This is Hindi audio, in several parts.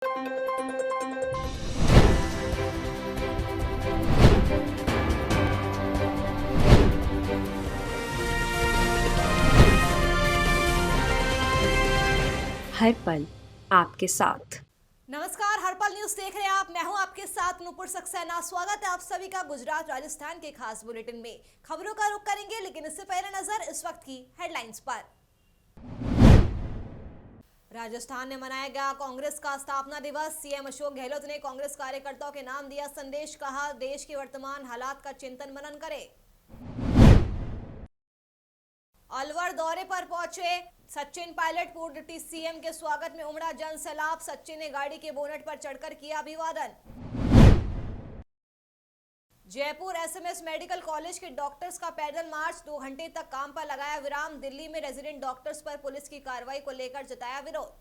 हर पल आपके साथ। नमस्कार, हरपल न्यूज देख रहे हैं आप। मैं हूं आपके साथ नूपुर सक्सेना। स्वागत है आप सभी का गुजरात राजस्थान के खास बुलेटिन में। खबरों का रुख करेंगे, लेकिन इससे पहले नजर इस वक्त की हेडलाइंस पर। राजस्थान में मनाया गया कांग्रेस का स्थापना दिवस। सीएम अशोक गहलोत ने कांग्रेस कार्यकर्ताओं के नाम दिया संदेश, कहा देश के वर्तमान हालात का चिंतन मनन करें। अलवर दौरे पर पहुंचे सचिन पायलट। पूर्व डिप्टी सीएम के स्वागत में उमड़ा जन सैलाब। सचिन ने गाड़ी के बोनट पर चढ़कर किया अभिवादन। जयपुर एसएमएस मेडिकल कॉलेज के डॉक्टर्स का पैदल मार्च, 2 घंटे तक काम पर लगाया विराम। दिल्ली में रेजिडेंट डॉक्टर्स पर पुलिस की कार्रवाई को लेकर जताया विरोध।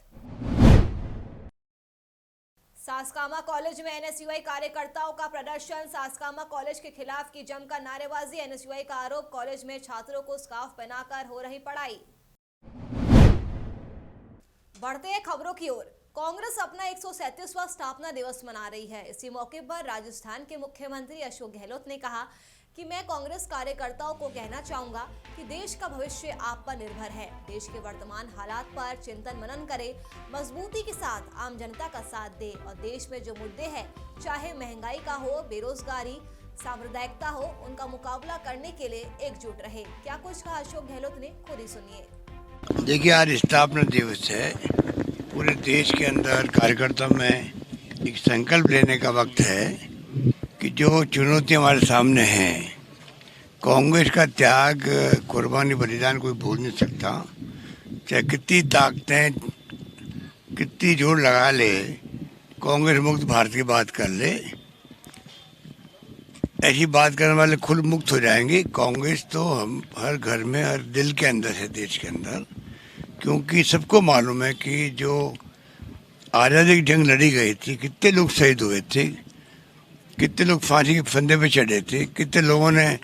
सासकामा कॉलेज में एनएसयूआई कार्यकर्ताओं का प्रदर्शन। सासकामा कॉलेज के खिलाफ की जमकर नारेबाजी। एनएसयूआई का आरोप, कॉलेज में छात्रों को स्कार्फ पहनाकर हो रही पढ़ाई। बढ़ते हैं खबरों की ओर। कांग्रेस अपना 137वां स्थापना दिवस मना रही है। इसी मौके पर राजस्थान के मुख्यमंत्री अशोक गहलोत ने कहा कि मैं कांग्रेस कार्यकर्ताओं को कहना चाहूंगा कि देश का भविष्य आप पर निर्भर है। देश के वर्तमान हालात पर चिंतन मनन करें, मजबूती के साथ आम जनता का साथ दे और देश में जो मुद्दे हैं, चाहे महंगाई का हो, बेरोजगारी, सांप्रदायिकता हो, उनका मुकाबला करने के लिए एकजुट रहे। क्या कुछ कहा अशोक गहलोत ने, खुद ही सुनिए। देखिए, आज स्थापना दिवस है। पूरे देश के अंदर कार्यकर्ताओं में एक संकल्प लेने का वक्त है कि जो चुनौतियां हमारे सामने हैं, कांग्रेस का त्याग, कुर्बानी, बलिदान कोई भूल नहीं सकता। चाहे कितनी ताकतें, कितनी जोर लगा ले, कांग्रेस मुक्त भारत की बात कर ले, ऐसी बात करने वाले खुद मुक्त हो जाएंगे। कांग्रेस तो हम हर घर में, हर दिल के अंदर है, देश के अंदर। क्योंकि सबको मालूम है कि जो आज़ादी की जंग लड़ी गई थी, कितने लोग शहीद हुए थे, कितने लोग फांसी के फंदे पे चढ़े थे, कितने लोगों ने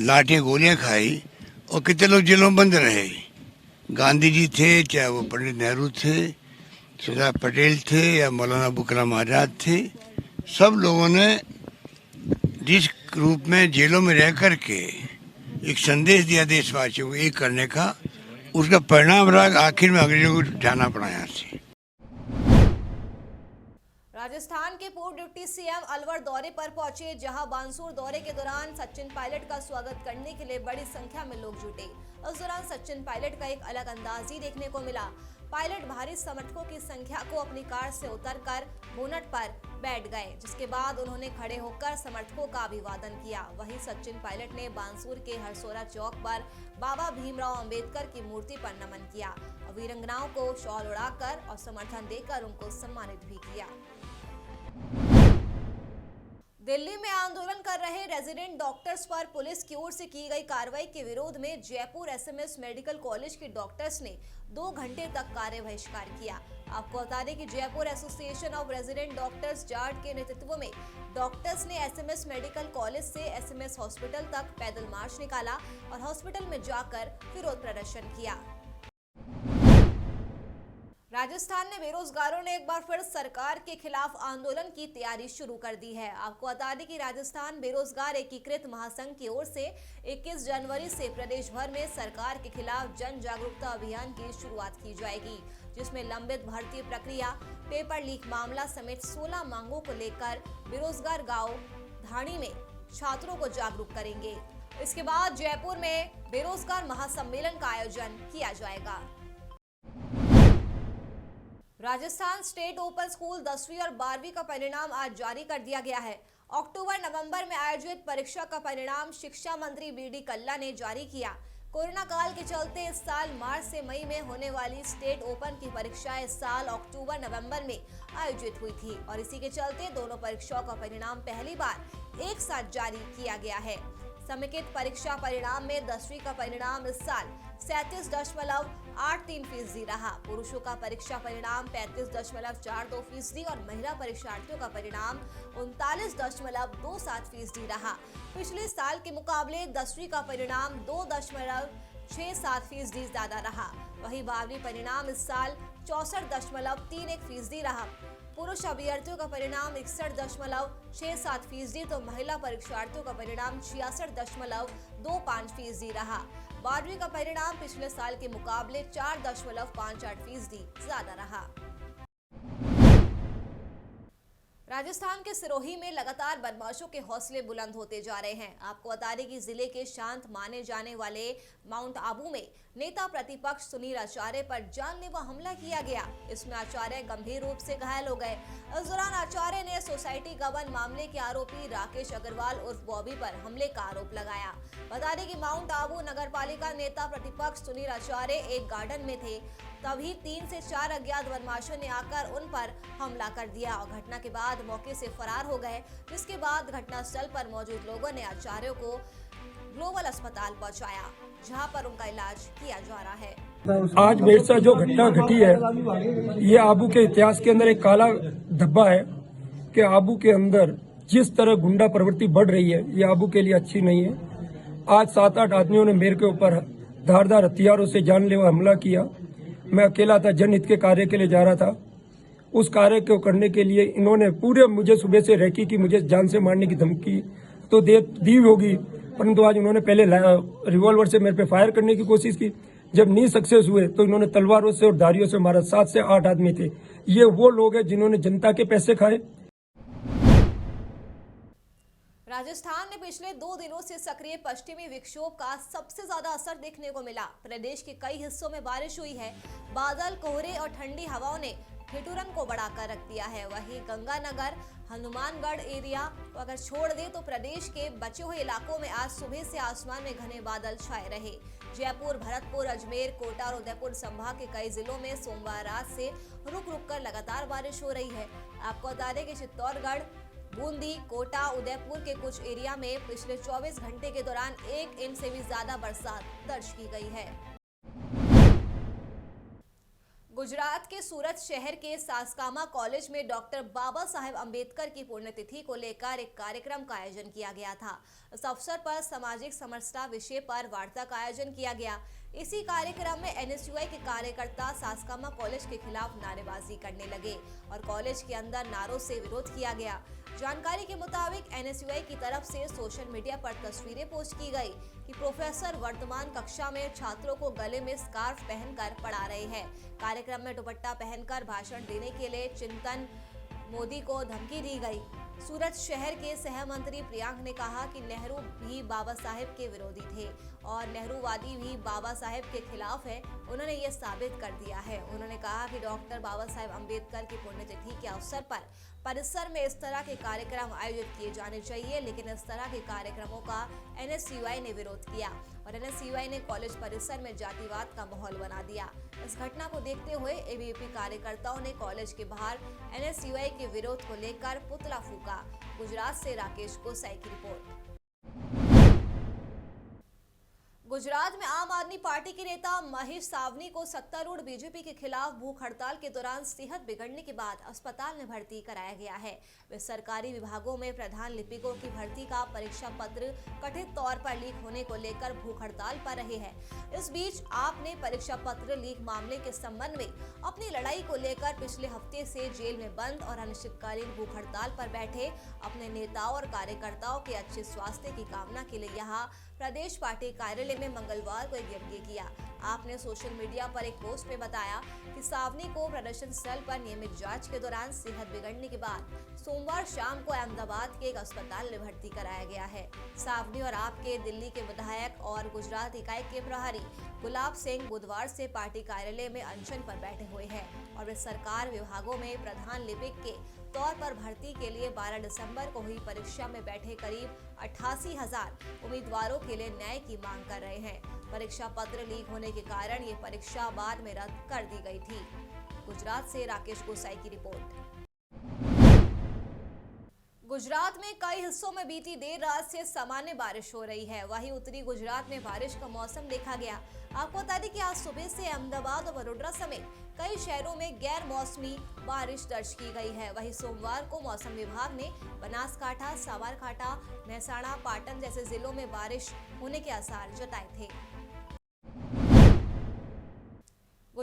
लाठी गोलियां खाई और कितने लोग जेलों में बंद रहे। गांधी जी थे, चाहे वो पंडित नेहरू थे, सरदार पटेल थे या मौलाना अबुल कलाम आज़ाद थे, सब लोगों ने जिस रूप में जेलों में रह कर के एक संदेश दिया देशवासियों को एक करने का, उसका परिणाम रहा आखिर में अंग्रेजों को जाना पड़ा यहाँ से। राजस्थान के पूर्व डिप्टी सीएम अलवर दौरे पर पहुंचे, जहां बानसूर दौरे के दौरान सचिन पायलट का स्वागत करने के लिए बड़ी संख्या में लोग जुटे। उस दौरान सचिन पायलट का एक अलग अंदाज ही देखने को मिला। पायलट भारी समर्थकों की संख्या को अपनी कार से उतरकर बोनट पर बैठ गए, जिसके बाद उन्होंने खड़े होकर समर्थकों का अभिवादन किया। वहीं सचिन पायलट ने बानसूर के हरसोरा चौक पर बाबा भीमराव अंबेडकर की मूर्ति पर नमन किया और वीरांगनाओं को शॉल उड़ाकर और समर्थन देकर उनको सम्मानित भी किया। दिल्ली में आंदोलन कर रहे रेजिडेंट डॉक्टर्स पर पुलिस की ओर से की गई कार्रवाई के विरोध में जयपुर एसएमएस मेडिकल कॉलेज के डॉक्टर्स ने 2 घंटे तक कार्य बहिष्कार किया। आपको बता दें कि Jaipur association of resident doctors Jat के नेतृत्व में डॉक्टर्स ने एसएमएस मेडिकल कॉलेज से एसएमएस हॉस्पिटल तक पैदल मार्च निकाला और हॉस्पिटल में जाकर विरोध प्रदर्शन किया। राजस्थान में बेरोजगारों ने एक बार फिर सरकार के खिलाफ आंदोलन की तैयारी शुरू कर दी है। आपको बता दें कि राजस्थान बेरोजगार एकीकृत महासंघ की ओर से 21 जनवरी से प्रदेश भर में सरकार के खिलाफ जन जागरूकता अभियान की शुरुआत की जाएगी, जिसमें लंबित भर्ती प्रक्रिया, पेपर लीक मामला समेत 16 मांगों को लेकर बेरोजगार गांव धाणी में छात्रों को जागरूक करेंगे। इसके बाद जयपुर में बेरोजगार महासम्मेलन का आयोजन किया जाएगा। राजस्थान स्टेट ओपन स्कूल 10वीं और 12वीं का परिणाम आज जारी कर दिया गया है। अक्टूबर-नवंबर में आयोजित परीक्षा का परिणाम शिक्षा मंत्री बीडी कल्ला ने जारी किया। कोरोना काल के चलते इस साल मार्च से मई में होने वाली स्टेट ओपन की परीक्षा इस साल अक्टूबर-नवंबर में आयोजित हुई थी और इसी के चलते दोनों परीक्षाओं का परिणाम पहली बार एक साथ जारी किया गया है। समेकित परीक्षा परिणाम में 10वीं का परिणाम इस साल 37.83% रहा। पुरुषों का परीक्षा परिणाम 35.42% और महिला परीक्षार्थियों का परिणाम 39.27% रहा। पिछले साल के मुकाबले 10वीं का परिणाम 2.67% ज्यादा रहा। वहीं 12वीं परिणाम इस साल 64.31% रहा। पुरुष अभ्यर्थियों का परिणाम 61.67% तो महिला परीक्षार्थियों का परिणाम 66.25% रहा। 12वीं का परिणाम पिछले साल के मुकाबले 4.58% ज्यादा रहा। राजस्थान के सिरोही में लगातार बदमाशों के हौसले बुलंद होते जा रहे हैं। आपको बता दें कि जिले के शांत माने जाने वाले माउंट आबू में नेता प्रतिपक्ष सुनील आचार्य पर जानलेवा हमला किया गया। इसमें आचार्य गंभीर रूप से घायल हो गए। इस दौरान आचार्य ने सोसाइटी गबन मामले के आरोपी राकेश अग्रवाल उर्फ बॉबी पर हमले का आरोप लगाया। बता दें कि माउंट आबू नगर पालिका नेता प्रतिपक्ष सुनील आचार्य एक गार्डन में थे, तभी 3 से 4 अज्ञात बदमाशों ने आकर उन पर हमला कर दिया और घटना के बाद मौके से फरार हो गए। जिसके बाद घटनास्थल पर मौजूद लोगों ने आचार्य को ग्लोबल अस्पताल पहुंचाया, जहां पर उनका इलाज किया जा रहा है। आज मेरे साथ जो घटना घटी है, ये आबू के इतिहास के अंदर एक काला धब्बा है कि आबू के अंदर जिस तरह गुंडा प्रवृत्ति बढ़ रही है, ये आबू के लिए अच्छी नहीं है। आज 7-8 आदमियों ने मेरे के ऊपर धारदार हथियारों से जानलेवा हमला किया। मैं अकेला था, जनहित के कार्य के लिए जा रहा था। उस कार्य को करने के लिए इन्होंने पूरे मुझे सुबह से रैकी की, मुझे जान से मारने की धमकी तो दी होगी, परंतु आज उन्होंने पहले रिवॉल्वर से मेरे पे फायर करने की कोशिश की। जब नहीं सक्सेस हुए तो इन्होंने तलवारों से और धारियों से मारा। 7 से 8 आदमी थे। ये वो लोग हैं जिन्होंने जनता के पैसे खाए। राजस्थान में पिछले 2 दिनों से सक्रिय पश्चिमी विक्षोभ का सबसे ज्यादा असर देखने को मिला। प्रदेश के कई हिस्सों में बारिश हुई है। बादल, कोहरे और ठंडी हवाओं ने ठिठुरन को बढ़ाकर रख दिया है। वहीं गंगानगर, हनुमानगढ़ एरिया को अगर छोड़ दे तो प्रदेश के बचे हुए इलाकों में आज सुबह से आसमान में घने बादल छाए रहे। जयपुर, भरतपुर, अजमेर, कोटा और उदयपुर संभाग के कई जिलों में सोमवार रात से रुक रुक कर लगातार बारिश हो रही है। आपको बता दें कि चित्तौड़गढ़, बूंदी, कोटा, उदयपुर के कुछ एरिया में पिछले 24 घंटे के दौरान 1 इंच से भी ज्यादा बरसात दर्ज की गई है। गुजरात के सूरत शहर के सासकामा कॉलेज में डॉक्टर बाबा साहेब अम्बेडकर की पुण्यतिथि को लेकर एक कार्यक्रम का आयोजन किया गया था। इस अवसर पर सामाजिक समरसता विषय पर वार्ता का आयोजन किया गया। इसी कार्यक्रम में एनएसयूआई के कार्यकर्ता सासकामा कॉलेज के खिलाफ नारेबाजी करने लगे और कॉलेज के अंदर नारों से विरोध किया गया। जानकारी के मुताबिक एनएसयूआई की तरफ से सोशल मीडिया पर तस्वीरें पोस्ट की गई कि प्रोफेसर वर्तमान कक्षा में छात्रों को गले में स्कार्फ पहनकर पढ़ा रहे हैं। कार्यक्रम में दुपट्टा पहनकर भाषण देने के लिए चिंतन मोदी को धमकी दी गई। सूरत शहर के सह मंत्री प्रियांक ने कहा कि नेहरू भी बाबा साहेब के विरोधी थे और नेहरूवादी भी बाबा साहेब के खिलाफ है। उन्होंने ये साबित कर दिया है। उन्होंने कहा कि डॉक्टर बाबा साहेब अम्बेडकर की पुण्यतिथि के अवसर पर परिसर में इस तरह के कार्यक्रम आयोजित किए जाने चाहिए, लेकिन इस तरह के कार्यक्रमों का एनएसयूआई ने विरोध किया और एनएसयूआई ने कॉलेज परिसर में जातिवाद का माहौल बना दिया। इस घटना को देखते हुए एबीवीपी कार्यकर्ताओं ने कॉलेज के बाहर एनएसयूआई के विरोध को लेकर पुतला फूका। गुजरात से राकेश गोसाई की रिपोर्ट। गुजरात में आम आदमी पार्टी के नेता महेश सावनी को सत्तारूढ़ बीजेपी के खिलाफ भूख हड़ताल के दौरान सेहत बिगड़ने के बाद अस्पताल में भर्ती कराया गया है। वे सरकारी विभागों में प्रधान लिपिकों की भर्ती का परीक्षा पत्र कथित तौर पर लीक होने को लेकर भूख हड़ताल पर रहे हैं। इस बीच आप ने परीक्षा पत्र लीक मामले के संबंध में अपनी लड़ाई को लेकर पिछले हफ्ते से जेल में बंद और अनिश्चितकालीन भूख हड़ताल पर बैठे अपने नेताओं और कार्यकर्ताओं के अच्छे स्वास्थ्य की कामना के लिए यहाँ प्रदेश पार्टी कार्यालय में मंगलवार को एक यज्ञ किया। आपने सोशल मीडिया पर एक पोस्ट में बताया कि सावनी को प्रदर्शन स्थल पर नियमित जांच के दौरान सेहत बिगड़ने के बाद सोमवार शाम को अहमदाबाद के एक अस्पताल में भर्ती कराया गया है। सावनी और आपके दिल्ली के विधायक और गुजरात इकाई के प्रभारी गुलाब सिंह बुधवार से पार्टी कार्यालय में अनशन पर बैठे हुए हैं और वे सरकार विभागों में प्रधान लिपिक के तौर पर भर्ती के लिए 12 दिसंबर को हुई परीक्षा में बैठे करीब 88,000 उम्मीदवारों के लिए न्याय की मांग कर रहे हैं। परीक्षा पत्र लीक होने के कारण ये परीक्षा बाद में रद्द कर दी गई थी। गुजरात से राकेश गोसाई की रिपोर्ट। गुजरात में कई हिस्सों में बीती देर रात से सामान्य बारिश हो रही है। वहीं उत्तरी गुजरात में बारिश का मौसम देखा गया। आपको बता दें कि आज सुबह से अहमदाबाद और वडोदरा समेत कई शहरों में गैर मौसमी बारिश दर्ज की गई है। वहीं सोमवार को मौसम विभाग ने बनासकांठा, साबरकांठा, महसाणा, पाटन जैसे जिलों में बारिश होने के आसार जताए थे।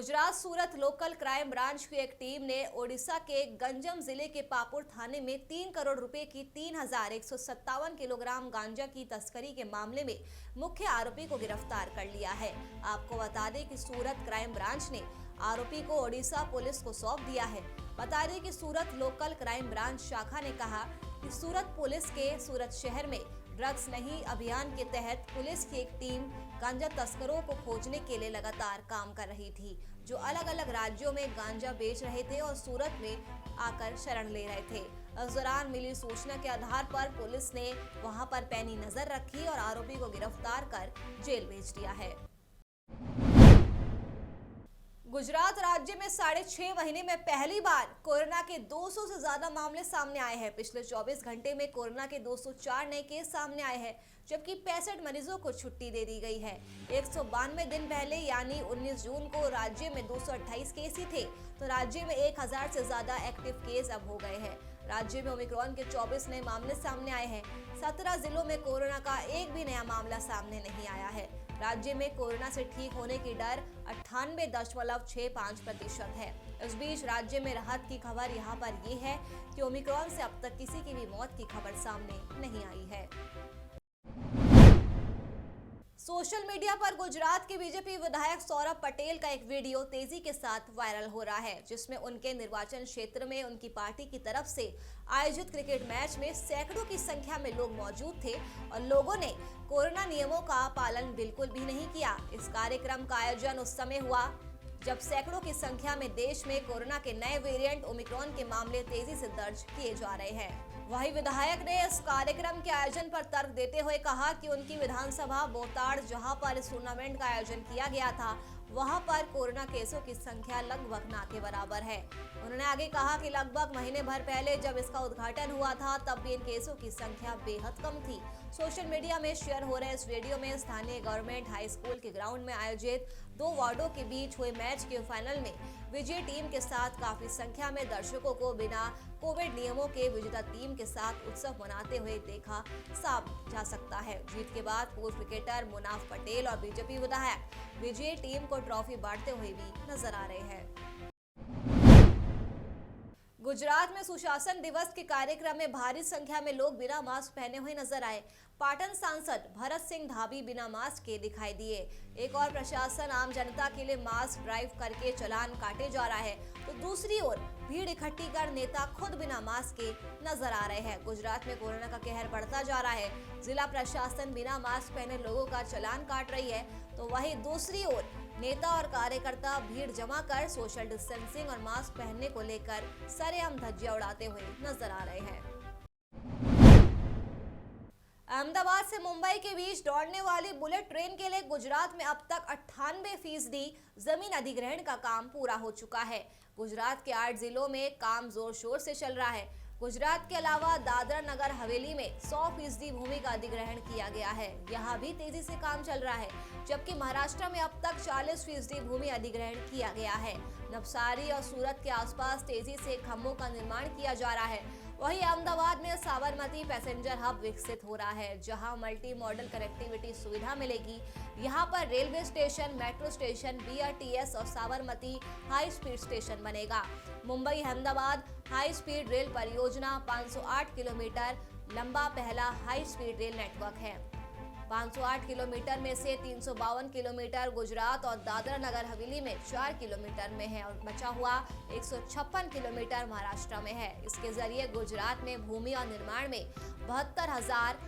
Gujarat Surat local crime branch की एक टीम ने ओडिशा के गंजम जिले के पापुर थाने में 3 करोड़ रुपए की 3,157 किलोग्राम गांजा की तस्करी के मामले में मुख्य आरोपी को गिरफ्तार कर लिया है। आपको बता दें कि सूरत क्राइम ब्रांच ने आरोपी को ओडिशा पुलिस को सौंप दिया है। बता दें कि सूरत लोकल क्राइम ब्रांच शाखा ने कहा कि सूरत पुलिस के सूरत शहर में ड्रग्स नहीं अभियान के तहत पुलिस की एक टीम गांजा तस्करों को खोजने के लिए लगातार काम कर रही थी, जो अलग अलग राज्यों में गांजा बेच रहे थे और सूरत में आकर शरण ले रहे थे। इस दौरान मिली सूचना के आधार पर पुलिस ने वहां पर पैनी नजर रखी और आरोपी को गिरफ्तार कर जेल भेज दिया है। गुजरात राज्य में 6.5 महीने में पहली बार कोरोना के 200 से ज्यादा मामले सामने आए हैं। पिछले 24 घंटे में कोरोना के 204 नए केस सामने आए हैं, जबकि 65 मरीजों को छुट्टी दे दी गई है। 192 दिन पहले यानी 19 जून को राज्य में 228 केस ही थे, तो राज्य में 1000 से ज्यादा एक्टिव केस अब हो गए हैं। राज्य में ओमिक्रॉन के 24 नए मामले सामने आए हैं। 17 जिलों में कोरोना का एक भी नया मामला सामने नहीं आया है। राज्य में कोरोना से ठीक होने की दर 98.65% है। इस बीच राज्य में राहत की खबर यहाँ पर ये है कि ओमिक्रॉन से अब तक किसी की भी मौत की खबर सामने नहीं आई है। सोशल मीडिया पर गुजरात के बीजेपी विधायक सौरभ पटेल का एक वीडियो तेजी के साथ वायरल हो रहा है, जिसमें उनके निर्वाचन क्षेत्र में उनकी पार्टी की तरफ से आयोजित क्रिकेट मैच में सैकड़ों की संख्या में लोग मौजूद थे और लोगों ने कोरोना नियमों का पालन बिल्कुल भी नहीं किया। इस कार्यक्रम का आयोजन उस समय हुआ जब सैकड़ों की संख्या में देश में कोरोना के नए वेरिएंट ओमिक्रॉन के मामले तेजी से दर्ज किए जा रहे हैं। वहीं विधायक ने इस कार्यक्रम के आयोजन पर तर्क देते हुए कहा कि उनकी विधानसभा बोताड़, जहां पर इस टूर्नामेंट का आयोजन किया गया था, वहां पर कोरोना केसों की संख्या लगभग ना के बराबर है। उन्होंने आगे कहा कि लगभग महीने भर पहले जब इसका उद्घाटन हुआ था, तब भी इन केसों की संख्या बेहद कम थी। सोशल मीडिया में शेयर हो रहे इस वीडियो में स्थानीय गवर्नमेंट हाई स्कूल के ग्राउंड में आयोजित 2 वार्डों के बीच हुए मैच के फाइनल में विजयी टीम के साथ काफी संख्या में दर्शकों को बिना कोविड नियमों के विजेता टीम के साथ उत्सव मनाते हुए देखा साफ जा सकता है। जीत के बाद पूर्व क्रिकेटर मुनाफ पटेल और बीजेपी विधायक विजयी टीम को ट्रॉफी बांटते हुए भी नजर आ रहे हैं। गुजरात में सुशासन दिवस के कार्यक्रम में भारी संख्या में लोग बिना मास्क पहने हुए नजर आए। पाटन सांसद भरत सिंह धाबी बिना मास्क के दिखाई दिए। एक और प्रशासन आम जनता के लिए मास्क ड्राइव करके चालान काटे जा रहा है, तो दूसरी ओर भीड़ इकट्ठी कर नेता खुद बिना मास्क के नजर आ रहे हैं। गुजरात में कोरोना का कहर बढ़ता जा रहा है। जिला प्रशासन बिना मास्क पहने लोगों का चालान काट रही है, तो वहीं दूसरी ओर नेता और कार्यकर्ता भीड़ जमा कर सोशल डिस्टेंसिंग और मास्क पहनने को लेकर सरेआम धज्जियां उड़ाते हुए नजर आ रहे हैं। अहमदाबाद से मुंबई के बीच दौड़ने वाली बुलेट ट्रेन के लिए गुजरात में अब तक 98% जमीन अधिग्रहण का काम पूरा हो चुका है। गुजरात के 8 जिलों में काम जोर शोर से चल रहा है। गुजरात के अलावा दादरा नगर हवेली में 100% भूमि का अधिग्रहण किया गया है। यहाँ भी तेजी से काम चल रहा है, जबकि महाराष्ट्र में अब तक 40% भूमि अधिग्रहण किया गया है। नवसारी और सूरत के आसपास तेजी से खंभों का निर्माण किया जा रहा है। वहीं अहमदाबाद में साबरमती पैसेंजर हब विकसित हो रहा है, जहां मल्टी मॉडल कनेक्टिविटी सुविधा मिलेगी। यहां पर railway station, metro station, BRTS और साबरमती हाई स्पीड स्टेशन बनेगा। Mumbai Ahmedabad high speed rail परियोजना 508 किलोमीटर लंबा पहला हाई स्पीड रेल नेटवर्क है। 508 किलोमीटर में से 352 किलोमीटर गुजरात और दादरा नगर हवेली में 4 किलोमीटर में है और बचा हुआ 156 किलोमीटर महाराष्ट्र में है। इसके जरिए गुजरात में भूमि और निर्माण में 72,000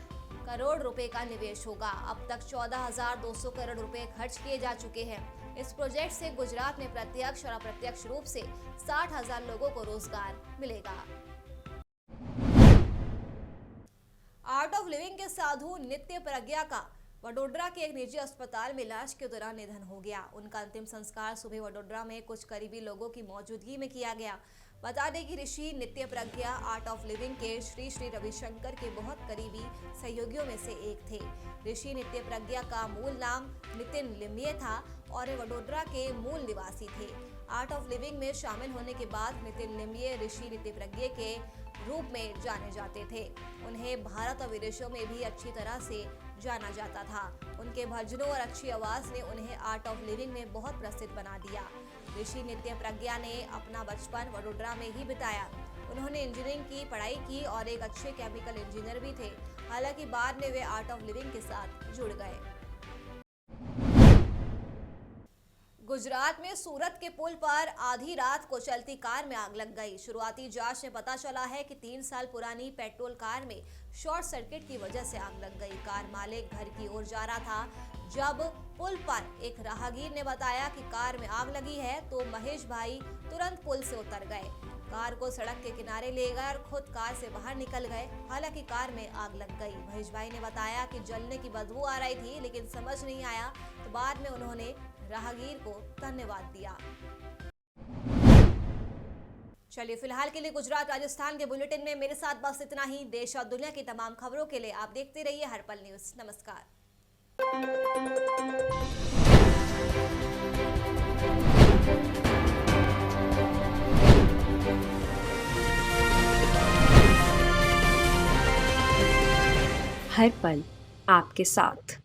करोड़ रुपए का निवेश होगा। अब तक 14,200 करोड़ रुपए खर्च किए जा चुके हैं। इस प्रोजेक्ट से गुजरात में प्रत्यक्ष और अप्रत्यक्ष रूप से 60,000 लोगों को रोजगार मिलेगा। आर्ट ऑफ लिविंग के साधु नित्य प्रज्ञा का वडोदरा के एक निजी अस्पताल में इलाज के दौरान निधन हो गया। उनका अंतिम संस्कार सुबह वडोदरा में कुछ करीबी लोगों की मौजूदगी में किया गया। बता दें कि ऋषि नित्य प्रज्ञा आर्ट ऑफ लिविंग के श्री श्री रविशंकर के बहुत करीबी सहयोगियों में से एक थे। ऋषि नित्य प्रज्ञा का मूल नाम नितिन लिम्ये था और वडोदरा के मूल निवासी थे। आर्ट ऑफ लिविंग में शामिल होने के बाद नितिन लिम्ये ऋषि नित्य प्रज्ञा के रूप में जाने जाते थे। उन्हें भारत और विदेशों में भी अच्छी तरह से जाना जाता था। उनके भजनों और अच्छी आवाज ने उन्हें आर्ट ऑफ लिविंग में बहुत प्रसिद्ध बना दिया। ऋषि नित्य प्रज्ञा ने अपना बचपन वडोदरा में ही बिताया। उन्होंने इंजीनियरिंग की पढ़ाई की और एक अच्छे केमिकल इंजीनियर भी थे। हालांकि बाद में वे आर्ट ऑफ लिविंग के साथ जुड़ गए। गुजरात में सूरत के पुल पर आधी रात को चलती कार में आग लग गई। शुरुआती जांच में पता चला है कि 3 साल पुरानी पेट्रोल कार में शॉर्ट सर्किट की वजह से आग लग गई। कार मालिक घर की ओर जा रहा था जब पुल पर एक राहगीर ने बताया कि कार में आग लगी है तो महेश भाई तुरंत पुल से उतर गए, कार को सड़क के किनारे ले गए और खुद कार से बाहर निकल गए। हालांकि कार में आग लग गई। महेश भाई ने बताया कि जलने की बदबू आ रही थी लेकिन समझ नहीं आया, तो बाद में उन्होंने राहगीर को धन्यवाद दिया। चलिए फिलहाल के लिए गुजरात राजस्थान के बुलेटिन में मेरे साथ बस इतना ही। देश और दुनिया की तमाम खबरों के लिए आप देखते रहिए हर पल न्यूज। नमस्कार। हर पल आपके साथ।